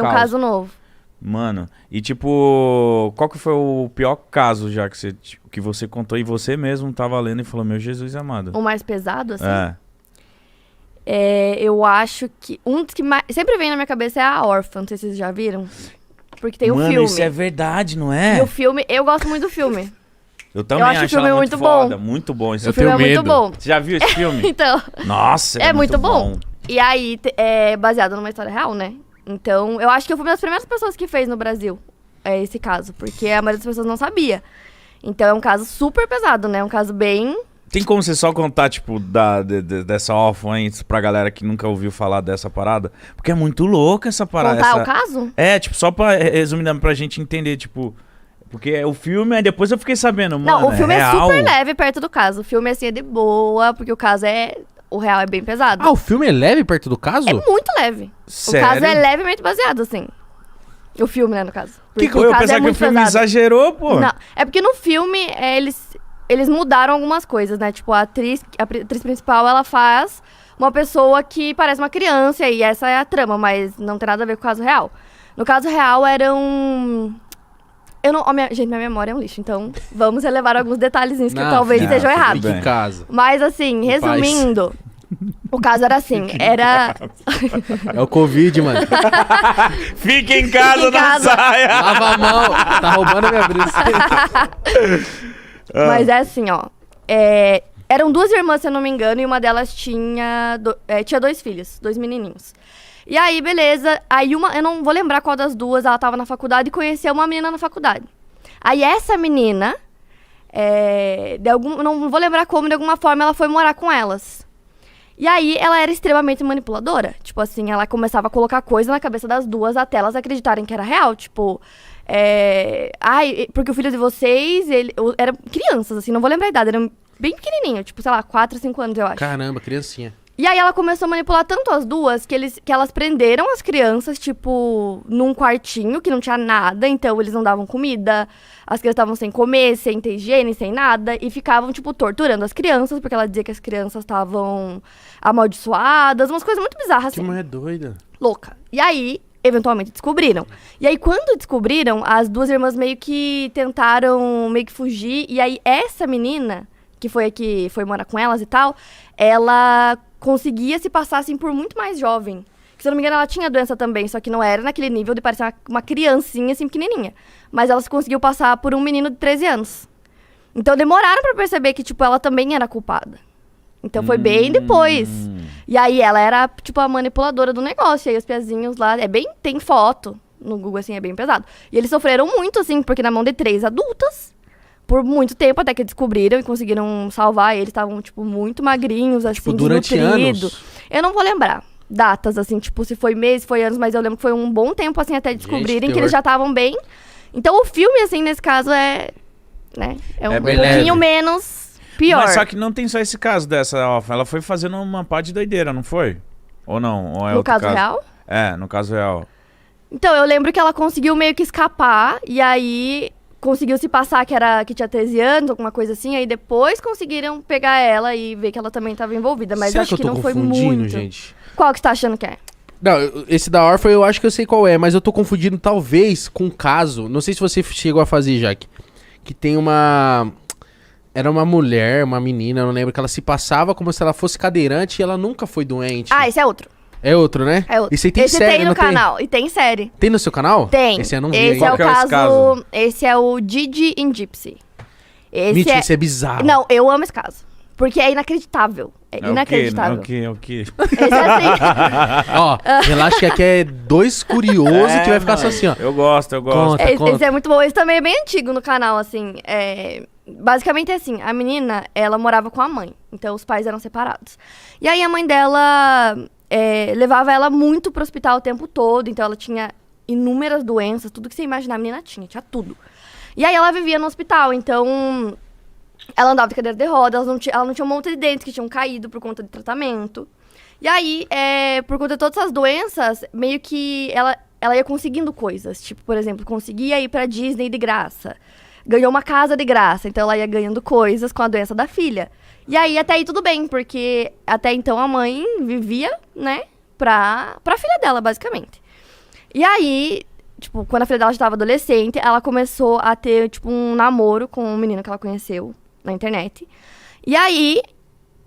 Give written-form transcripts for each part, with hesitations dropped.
Um caso novo. Mano, e tipo, qual que foi o pior caso já que você contou e você mesmo tava lendo e falou, meu Jesus amado? O mais pesado, assim? É. Eu acho que um dos que mais, sempre vem na minha cabeça é a Órfã, não sei se vocês já viram. Porque tem o filme. Mano, isso é verdade, não é? E o filme, eu gosto muito do filme. Eu também acho o acho filme ela muito foda, bom. muito bom esse O filme. filme é muito bom. Você já viu esse filme? Então, Nossa, é muito bom. E aí, é baseado numa história real, né? Então, eu acho que eu fui uma das primeiras pessoas que fez no Brasil esse caso, porque a maioria das pessoas não sabia. Então, é um caso super pesado, né? Um caso bem... Tem como você só contar, tipo, dessa órfã aí pra galera que nunca ouviu falar dessa parada? Porque é muito louca essa parada. Contar o caso? É, tipo, só pra resumir, pra gente entender, tipo... Porque é o filme, aí depois eu fiquei sabendo, mano, não, o filme é real. super leve perto do caso. O filme, assim, é de boa, porque o caso é... O real é bem pesado. Ah, o filme é leve perto do caso? É muito leve. Sério? O caso é levemente baseado, assim. O filme, né, no caso. Que Porque o eu caso pensava é que o muito filme pesado. exagerou, pô. Não, é porque no filme, eles mudaram algumas coisas, né? Tipo, a atriz principal, ela faz uma pessoa que parece uma criança, e essa é a trama, mas não tem nada a ver com o caso real. No caso real, gente, minha memória é um lixo, então vamos relevar alguns detalhezinhos que talvez estejam tudo errados. bem. Que casa. Mas assim, resumindo, o caso era assim, era... É o Covid, mano. Fica em casa, Fica em casa. não saia. Lava a mão. Tá roubando a minha brisa. Mas é assim, ó. Eram duas irmãs, se eu não me engano, e uma delas tinha 2 filhos, 2 menininhos. E aí, beleza. Aí eu não vou lembrar qual das duas, ela tava na faculdade e conheceu uma menina na faculdade. Aí essa menina, não vou lembrar como, de alguma forma ela foi morar com elas. E aí ela era extremamente manipuladora. Tipo assim, ela começava a colocar coisa na cabeça das duas até elas acreditarem que era real. Tipo, porque o filho de vocês, eram crianças, assim, não vou lembrar a idade, eram bem pequenininho, tipo, sei lá, 4, 5 anos, eu acho. Caramba, criancinha. E aí ela começou a manipular tanto as duas que elas prenderam as crianças, tipo, num quartinho que não tinha nada, então eles não davam comida, as crianças estavam sem comer, sem ter higiene, sem nada, e ficavam, tipo, torturando as crianças, porque ela dizia que as crianças estavam amaldiçoadas, umas coisas muito bizarras, Que assim. mulher doida. Louca. E aí, eventualmente, descobriram. E aí, quando descobriram, as duas irmãs meio que tentaram fugir, e aí essa menina, que foi a que foi morar com elas e tal, ela conseguia se passar, assim, por muito mais jovem. Se eu não me engano, ela tinha doença também, só que não era naquele nível de parecer uma criancinha, assim, pequenininha. Mas ela conseguiu passar por um menino de 13 anos. Então, demoraram pra perceber que, tipo, ela também era culpada. Então, foi bem depois. E aí, ela era, tipo, a manipuladora do negócio. E aí, os piazinhos lá... Tem foto no Google, assim, é bem pesado. E eles sofreram muito, assim, porque na mão de 3 adultas... Por muito tempo, até que descobriram e conseguiram salvar. Eles estavam, tipo, muito magrinhos, assim, Tipo, durante anos? Eu não vou lembrar datas, assim, tipo, se foi mês, se foi anos, mas eu lembro que foi um bom tempo, assim, até descobrirem que eles já estavam bem. Então, o filme, assim, nesse caso, né? É um bem pouquinho leve. menos pior. Mas só que não tem só esse caso dessa órfã. Ela foi fazendo uma pá de doideira, não foi? Ou não? Ou é No outro caso real? É, no caso real. Então, eu lembro que ela conseguiu meio que escapar, e aí... Conseguiu se passar que tinha 13 anos, alguma coisa assim. Aí depois conseguiram pegar ela e ver que ela também estava envolvida. Mas Será acho que eu tô não foi confundindo, muito. gente? Qual que você tá achando que é? Não, esse da órfã eu acho que eu sei qual é, mas eu tô confundindo talvez com um caso. Não sei se você chegou a fazer, Jaque. Que tem uma... Era uma mulher, uma menina, eu não lembro, que ela se passava como se ela fosse cadeirante e ela nunca foi doente. Ah, esse é outro. É outro, né? É outro. Esse aí tem esse série, tem no não canal. E tem série. Tem no seu canal? Tem. Esse eu não vi Esse ainda. é o Qual que é esse caso... Esse é o Didi in Gypsy. Mentira, esse é bizarro. Não, eu amo esse caso. Porque é inacreditável. É É inacreditável. o quê? Esse é assim... Ó, relaxa que aqui é 2 curiosos que vai ficar só assim, ó. Eu gosto. Conta. Esse é muito bom. Esse também é bem antigo no canal, assim. Basicamente é assim, a menina, ela morava com a mãe. Então, os pais eram separados. E aí, a mãe dela levava ela muito pro hospital o tempo todo. Então, ela tinha inúmeras doenças. Tudo que você imaginar, a menina tinha tudo. E aí, ela vivia no hospital. Então, ela andava de cadeira de rodas. Ela não tinha um monte de dentes que tinham caído por conta de tratamento. E aí, por conta de todas essas doenças, meio que ela ia conseguindo coisas. Tipo, por exemplo, conseguia ir pra Disney de graça. Ganhou uma casa de graça. Então, ela ia ganhando coisas com a doença da filha. E aí, até aí tudo bem, porque até então a mãe vivia, né, pra filha dela, basicamente. E aí, tipo, quando a filha dela já tava adolescente, ela começou a ter, tipo, um namoro com um menino que ela conheceu na internet. E aí,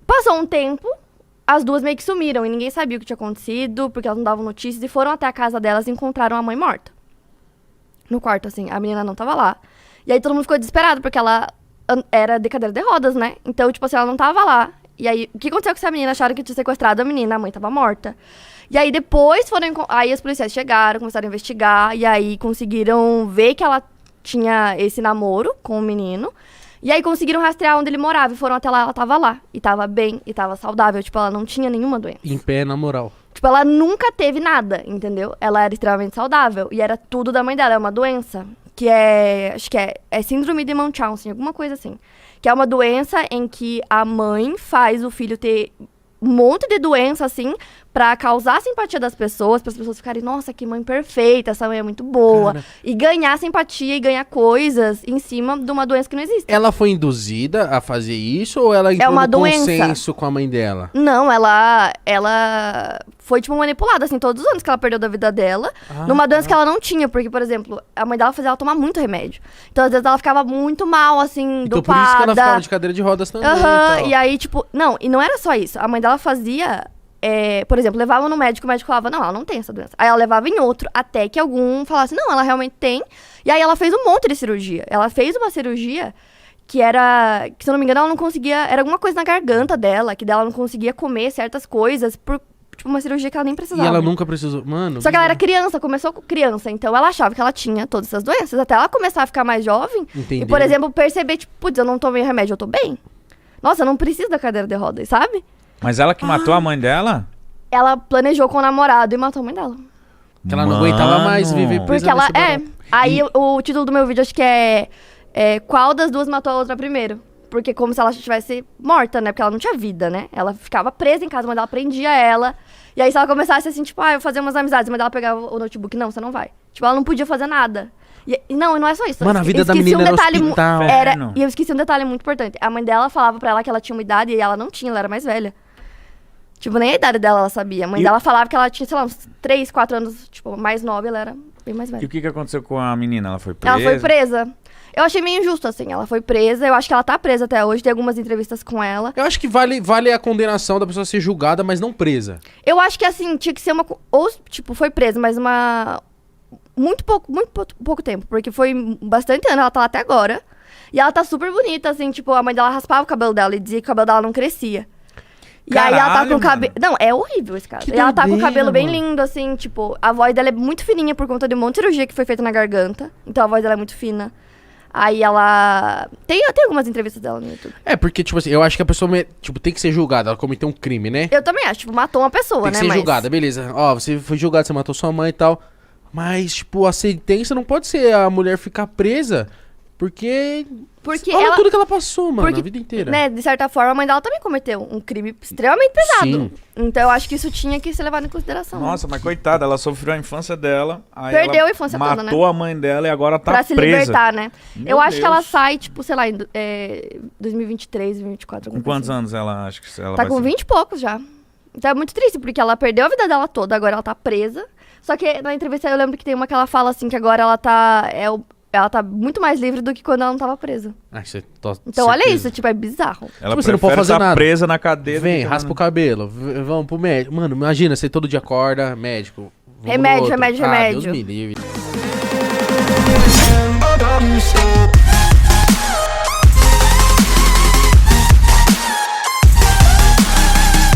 passou um tempo, as duas meio que sumiram e ninguém sabia o que tinha acontecido, porque elas não davam notícias, e foram até a casa delas e encontraram a mãe morta. No quarto, assim, a menina não tava lá. E aí todo mundo ficou desesperado, porque ela era de cadeira de rodas, né? Então, tipo assim, ela não tava lá. E aí, o que aconteceu com essa menina? Acharam que tinha sequestrado a menina, a mãe tava morta. E aí depois aí os policiais chegaram, começaram a investigar, e aí conseguiram ver que ela tinha esse namoro com o menino. E aí conseguiram rastrear onde ele morava, e foram até lá, ela tava lá. E tava bem, e tava saudável, tipo, ela não tinha nenhuma doença. Em pé, na moral. Tipo, ela nunca teve nada, entendeu? Ela era extremamente saudável, e era tudo da mãe dela, é uma doença, que acho que é síndrome de Munchausen, alguma coisa assim. Que é uma doença em que a mãe faz o filho ter um monte de doença, assim, pra causar a simpatia das pessoas, para as pessoas ficarem, nossa, que mãe perfeita, essa mãe é muito boa. Cara. E ganhar simpatia e ganhar coisas em cima de uma doença que não existe. Ela foi induzida a fazer isso ou ela entrou uma no doença. consenso com a mãe dela? Não, ela foi, tipo, manipulada, assim, todos os anos que ela perdeu da vida dela, numa doença que ela não tinha, porque, por exemplo, a mãe dela fazia ela tomar muito remédio. Então, às vezes, ela ficava muito mal, assim, Então por dopada. isso que ela ficava de cadeira de rodas também. E aí, tipo, não, e não era só isso. A mãe dela fazia, por exemplo, levava no médico, o médico falava, não, ela não tem essa doença. Aí ela levava em outro, até que algum falasse, não, ela realmente tem. E aí ela fez um monte de cirurgia. Ela fez uma cirurgia que era, que se eu não me engano, ela não conseguia, era alguma coisa na garganta dela, que dela não conseguia comer certas coisas por, tipo, uma cirurgia que ela nem precisava. E ela nunca precisou, mano. Só que ela era criança, começou criança, então ela achava que ela tinha todas essas doenças, até ela começar a ficar mais jovem. Entendi. E, por exemplo, perceber, tipo, putz, eu não tomei remédio, eu tô bem. Nossa, eu não preciso da cadeira de rodas, sabe? Mas ela que matou a mãe dela? Ela planejou com o namorado e matou a mãe dela. Que ela não aguentava mais viver presa Porque ela, nesse barraco. aí o título do meu vídeo acho que é qual das duas matou a outra primeiro? Porque como se ela estivesse morta, né? Porque ela não tinha vida, né? Ela ficava presa em casa, a mãe dela prendia ela. E aí se ela começasse assim, tipo, eu vou fazer umas amizades, a mãe dela pegava o notebook, não, você não vai. Tipo, ela não podia fazer nada. E não é só isso. Mano, a vida da menina era hospital. E eu esqueci um detalhe muito importante. A mãe dela falava pra ela que ela tinha uma idade e ela não tinha, ela era mais velha. Tipo, nem a idade dela ela sabia. A mãe dela falava que ela tinha, sei lá, uns 3, 4 anos, tipo, mais nova, ela era bem mais velha. E o que aconteceu com a menina? Ela foi presa? Ela foi presa. Eu achei meio injusto, assim. Ela foi presa. Eu acho que ela tá presa até hoje. Tem algumas entrevistas com ela. Eu acho que vale a condenação da pessoa ser julgada, mas não presa. Eu acho que, assim, tinha que ser uma... Ou, tipo, foi presa, mas uma... Muito pouco tempo. Porque foi bastante ano. Ela tá lá até agora. E ela tá super bonita, assim. Tipo, a mãe dela raspava o cabelo dela e dizia que o cabelo dela não crescia. E Caralho, aí ela tá com o cabelo... mano. Não, é horrível esse caso. Que E ela tá com o doideira, cabelo bem mano. lindo, assim, tipo... A voz dela é muito fininha por conta de um monte de cirurgia que foi feita na garganta. Então a voz dela é muito fina. Aí ela... Tem algumas entrevistas dela no YouTube. É, porque, tipo assim, eu acho que a pessoa, tipo, tem que ser julgada. Ela cometeu um crime, né? Eu também acho, tipo, matou uma pessoa, Tem que né? ser julgada, beleza. Ó, você foi julgado, você matou sua mãe e tal. Mas, tipo, a sentença não pode ser a mulher ficar presa. Porque olha ela... tudo que ela passou, mano, Porque, a vida inteira. né, de certa forma, a mãe dela também cometeu um crime extremamente pesado. Sim. Então eu acho que isso tinha que ser levado em consideração. Nossa, mas coitada, ela sofreu a infância dela. Aí Perdeu ela a infância toda, né? matou a mãe dela e agora tá pra se presa. libertar, né? Meu eu acho que ela Deus. sai, tipo, sei lá, em 2023, 2024. Com alguma coisa quantos assim. anos ela acha que ela Tá vai com ser? 20 e poucos já. Então é muito triste, porque ela perdeu a vida dela toda, agora ela tá presa. Só que na entrevista eu lembro que tem uma que ela fala assim, que agora ela tá... Ela tá muito mais livre do que quando ela não tava presa. Ah, você Então olha isso, tipo, é bizarro. Ela Tipo, você não pode prefere fazer estar nada. presa na cadeira. Vem, do que raspa o ela- cabelo, vamos pro médico. Mano, imagina, você todo dia acorda, médico. vamos no Remédio, outro. remédio, Ah, remédio. Deus me livre.